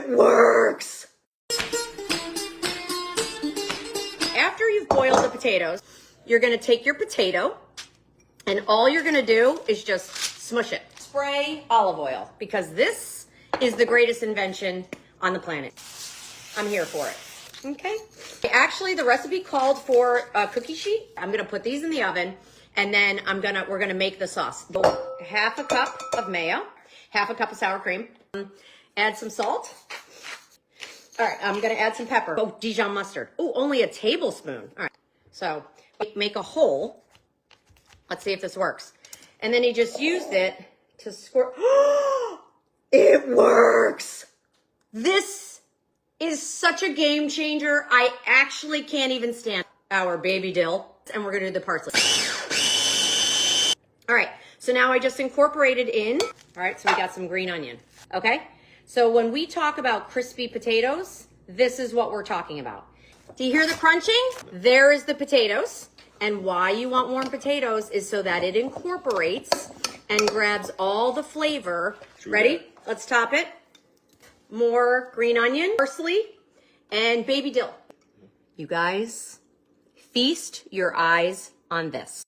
It works! After you've boiled the potatoes, you're gonna take your potato and all you're gonna do is just smush it. Spray olive oil, because this is the greatest invention on the planet. I'm here for it, okay? Actually, the recipe called for a cookie sheet. I'm gonna put these in the oven and then we're gonna make the sauce. Half a cup of mayo, half a cup of sour cream, add some salt. All right, I'm gonna add some pepper. Oh, Dijon mustard. Oh, only a tablespoon. All right, so make a hole. Let's see if this works. And then he just used it to squirt. It works! This is such a game changer. I actually can't even stand our baby dill. And we're gonna do the parsley. All right, so now I just incorporated in. All right, so we got some green onion, okay? So when we talk about crispy potatoes, this is what we're talking about. Do you hear the crunching? There is the potatoes. And why you want warm potatoes is so that it incorporates and grabs all the flavor. Ready? Let's top it. More green onion, parsley, and baby dill. You guys, feast your eyes on this.